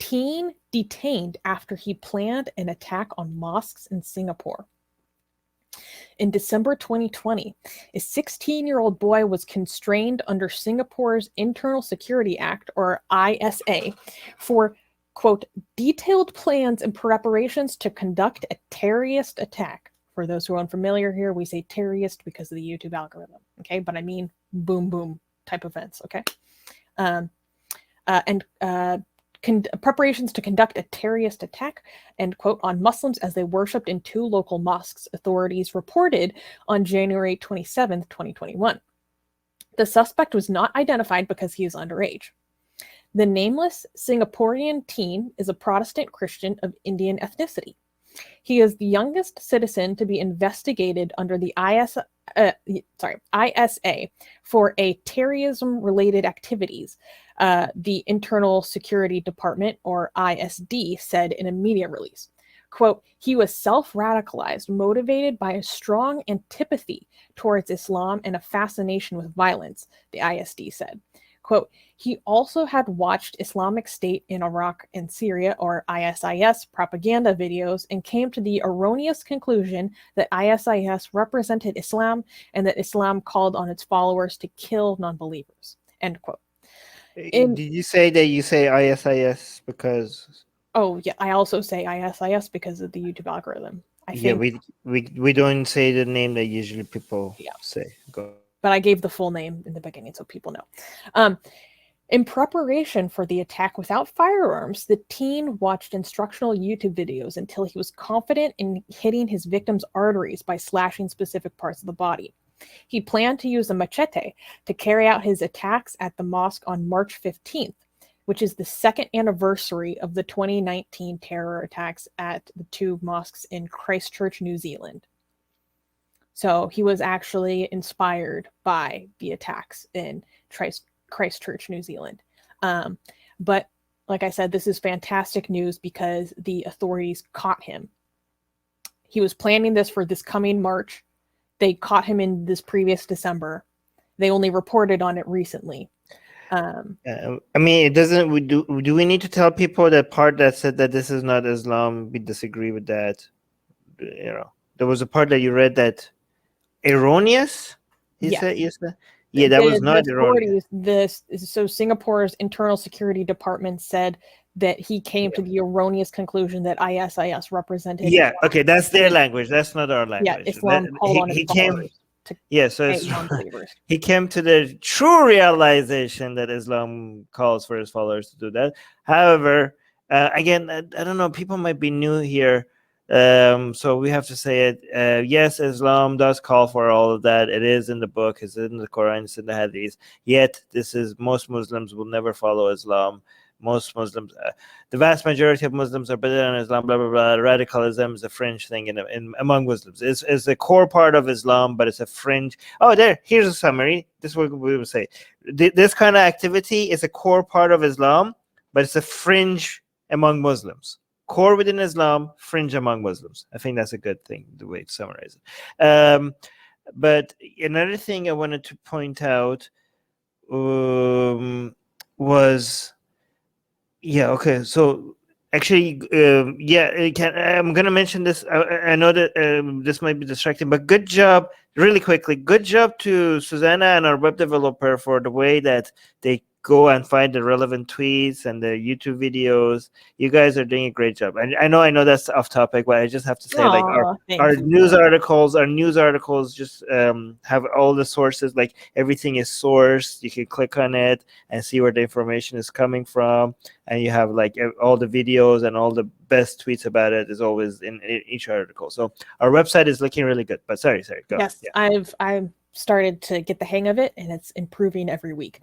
teen detained after he planned an attack on mosques in Singapore. In December 2020, a 16-year-old boy was constrained under Singapore's Internal Security Act, or ISA, for, quote, detailed plans and preparations to conduct a terrorist attack. For those who are unfamiliar here, we say terrorist because of the YouTube algorithm, okay? But I mean boom, boom type events, okay? Preparations to conduct a terrorist attack, end quote, on Muslims as they worshipped in 2 local mosques, authorities reported on January 27th, 2021. The suspect was not identified because he is underage. The nameless Singaporean teen is a Protestant Christian of Indian ethnicity. He is the youngest citizen to be investigated under the ISA for a terrorism-related activities, the Internal Security Department, or ISD, said in a media release. Quote, he was self-radicalized, motivated by a strong antipathy towards Islam and a fascination with violence, the ISD said. Quote, he also had watched Islamic State in Iraq and Syria, or ISIS, propaganda videos and came to the erroneous conclusion that ISIS represented Islam and that Islam called on its followers to kill non-believers, end quote. Did you say that you say ISIS because... Oh, yeah, I also say ISIS because of the YouTube algorithm. I think, we don't say the name that usually people say. Go. But I gave the full name in the beginning so people know. In preparation for the attack without firearms, the teen watched instructional YouTube videos until he was confident in hitting his victim's arteries by slashing specific parts of the body. He planned to use a machete to carry out his attacks at the mosque on March 15th, which is the 2nd anniversary of the 2019 terror attacks at the 2 mosques in Christchurch, New Zealand. So he was actually inspired by the attacks in Christchurch, New Zealand. But like I said, this is fantastic news because the authorities caught him. He was planning this for this coming March. They caught him in this previous December. They only reported on it recently. I mean, it doesn't. Do we need to tell people that part that said that this is not Islam? We disagree with that. You know, there was a part that you read that erroneous. Yes. Yeah, that was not erroneous. So Singapore's Internal Security Department said that he came to the erroneous conclusion that ISIS represented. Yeah, okay, that's their language. That's not our language. Yeah, Islam called on its followers to hate non-believers. He came to the true realization that Islam calls for his followers to do that. However, again, I don't know, people might be new here. So we have to say it. Yes, Islam does call for all of that. It is in the book, it's in the Quran, it's in the Hadith. Yet, most Muslims will never follow Islam. Most Muslims, the vast majority of Muslims are better than Islam, blah, blah, blah. Radicalism is a fringe thing among Muslims. It's a core part of Islam, but it's a fringe. Oh, here's a summary. This is what we would say. This kind of activity is a core part of Islam, but it's a fringe among Muslims. Core within Islam, fringe among Muslims. I think that's a good thing, the way to summarize it. But another thing I wanted to point out was... Yeah, okay. So actually, I'm going to mention this. I know that this might be distracting, but good job, really quickly, good job to Susanna and our web developer for the way that they go and find the relevant tweets and the YouTube videos. You guys are doing a great job. And I know that's off topic, but I just have to say, like our news articles just have all the sources, like everything is sourced. You can click on it and see where the information is coming from. And you have like all the videos and all the best tweets about it is always in each article. So our website is looking really good, but sorry, go. Yes, yeah. I've started to get the hang of it and it's improving every week.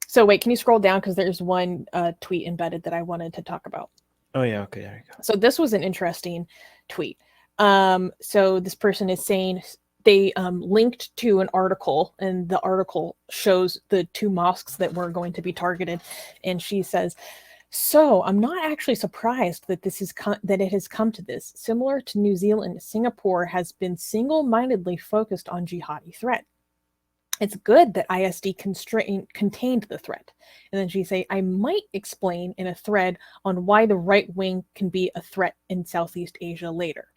So wait, can you scroll down? Because there's one tweet embedded that I wanted to talk about. Oh yeah, okay, there you go. So this was an interesting tweet. So this person is saying they linked to an article, and the article shows the 2 mosques that were going to be targeted. And she says, so I'm not actually surprised that that it has come to this. Similar to New Zealand, Singapore has been single-mindedly focused on jihadi threat. It's good that ISD contained the threat. And then she say, I might explain in a thread on why the right wing can be a threat in Southeast Asia later.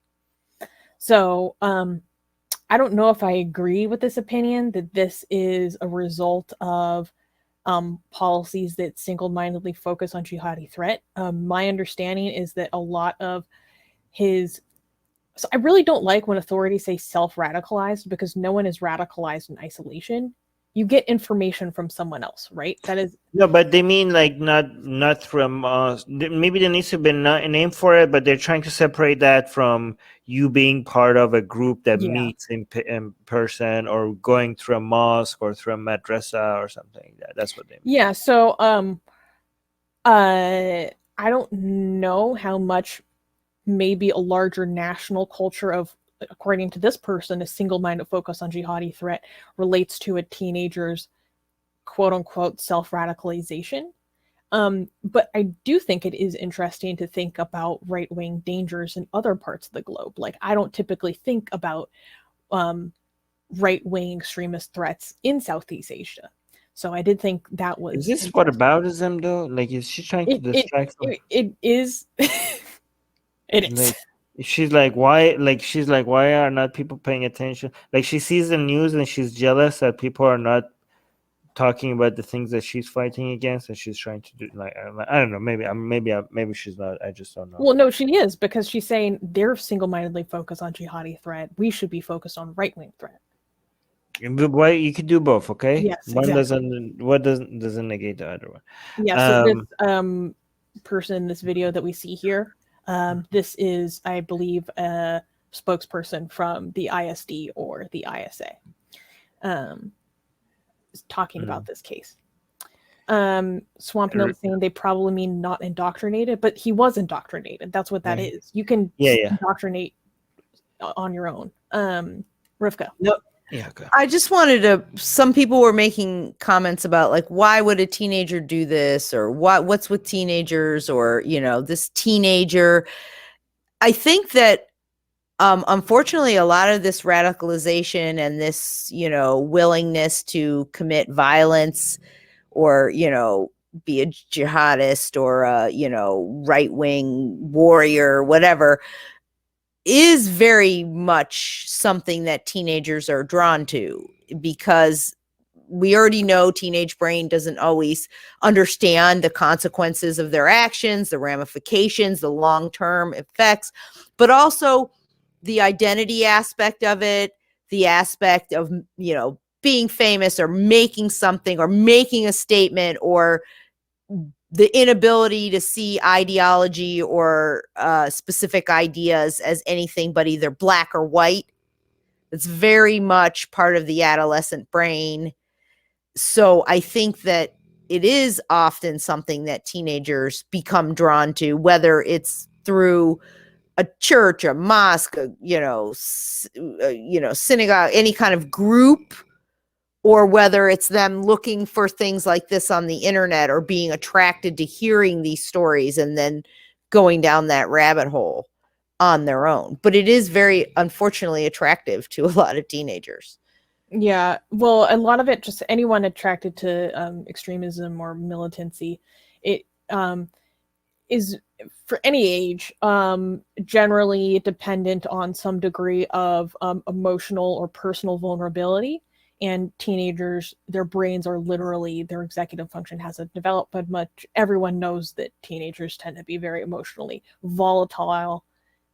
So I don't know if I agree with this opinion that this is a result of policies that single-mindedly focus on jihadi threat. My understanding is that a lot of his... So I really don't like when authorities say self-radicalized, because no one is radicalized in isolation. You get information from someone else, right? That is... No, but they mean like not from maybe there needs to be a name for it, but they're trying to separate that from you being part of a group that meets in person, or going through a mosque or through a madrasa or something like that. That's what they mean. Yeah, so I don't know how much maybe a larger national culture of, according to this person, a single-minded focus on jihadi threat relates to a teenager's quote-unquote self-radicalization. But I do think it is interesting to think about right-wing dangers in other parts of the globe. Like, I don't typically think about right-wing extremist threats in Southeast Asia. So I did think that was... Is this whataboutism though? Like, is she trying to distract from... It is. It is. Like, she's like, why are not people paying attention? Like, she sees the news and she's jealous that people are not talking about the things that she's fighting against, and she's trying to do, like, I don't know, maybe she's not. I just don't know. Well, no, she is, because she's saying they're single-mindedly focused on jihadi threat. We should be focused on right-wing threat. Why, you could do both, okay? Yes, one exactly. doesn't negate the other one. Yeah. So this person in this video that we see here, this is, I believe, a spokesperson from the ISD or the ISA, talking about this case. Swamp Note saying they probably mean not indoctrinated, but he was indoctrinated. That's what that is. You can indoctrinate on your own. Rivka. No. Yeah, okay. I just wanted to... Some people were making comments about, like, why would a teenager do this, or what's with teenagers, or, you know, this teenager. I think that unfortunately, a lot of this radicalization and this, you know, willingness to commit violence, or, you know, be a jihadist, or a, you know, right-wing warrior, whatever, is very much something that teenagers are drawn to, because we already know teenage brain doesn't always understand the consequences of their actions, the ramifications, the long-term effects, but also the identity aspect of it, the aspect of, you know, being famous, or making something, or making a statement, or the inability to see ideology or specific ideas as anything but either black or white. It's very much part of the adolescent brain. So I think that it is often something that teenagers become drawn to, whether it's through a church, a mosque, synagogue, any kind of group, or whether it's them looking for things like this on the internet, or being attracted to hearing these stories and then going down that rabbit hole on their own. But it is very, unfortunately, attractive to a lot of teenagers. Yeah, well, a lot of it, just anyone attracted to extremism or militancy, it is, for any age, generally dependent on some degree of emotional or personal vulnerability. And teenagers, their brains are literally, their executive function hasn't developed but much. Everyone knows that teenagers tend to be very emotionally volatile,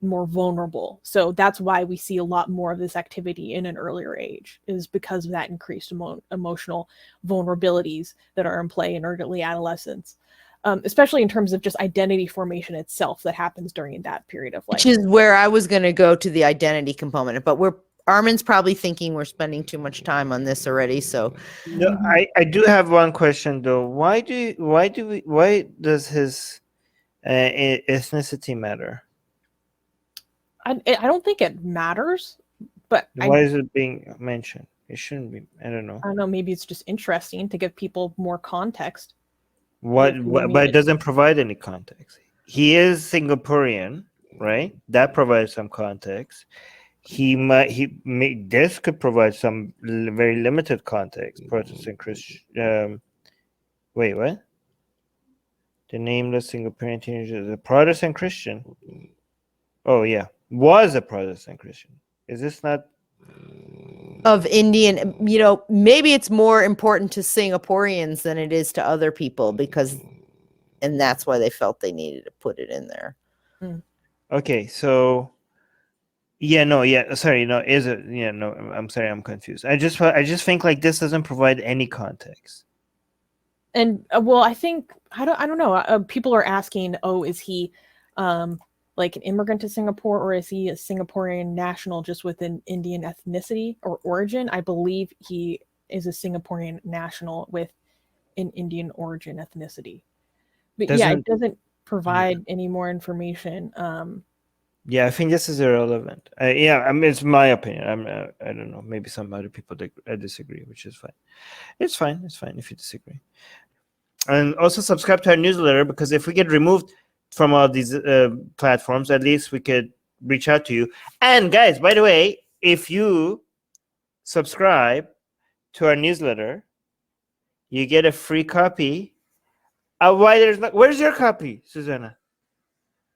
more vulnerable. So that's why we see a lot more of this activity in an earlier age, is because of that increased emotional vulnerabilities that are in play in early adolescence. Especially in terms of just identity formation itself that happens during that period of life. Which is where I was going to go to the identity component, but Armin's probably thinking we're spending too much time on this already. So no, I do have one question though. Why does his ethnicity matter? I don't think it matters, but why is it being mentioned? It shouldn't be. I don't know. I don't know. Maybe it's just interesting to give people more context. But it doesn't provide any context. He is Singaporean, right? That provides some context. this could provide some very limited context. Protestant Christian. Wait, what? The nameless Singaporean teenager is a Protestant Christian. Oh yeah, was a Protestant Christian. Is this not of Indian? Maybe it's more important to Singaporeans than it is to other people and that's why they felt they needed to put it in there. Okay, so sorry, no, is it? Yeah, no, I'm sorry, I'm confused. I just think like this doesn't provide any context. And well, I think I don't know. People are asking, oh, is he like an immigrant to Singapore, or is he a Singaporean national just with an Indian ethnicity or origin? I believe he is a Singaporean national with an Indian origin ethnicity. But it doesn't provide any more information. Yeah, I think this is irrelevant. I mean, it's my opinion. I don't know. Maybe some other people disagree, which is fine. It's fine if you disagree. And also subscribe to our newsletter, because if we get removed from all these platforms, at least we could reach out to you. And guys, by the way, if you subscribe to our newsletter, you get a free copy of Where's your copy, Susanna?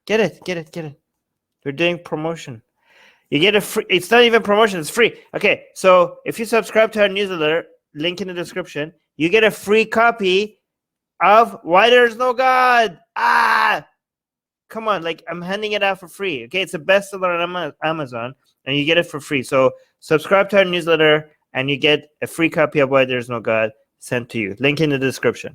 Get it. We're doing promotion. You get a free. It's not even promotion. It's free. Okay, so if you subscribe to our newsletter, link in the description, you get a free copy of Why There's No God. Come on, like I'm handing it out for free. Okay, it's a bestseller on Amazon, and you get it for free. So subscribe to our newsletter, and you get a free copy of Why There's No God sent to you. Link in the description.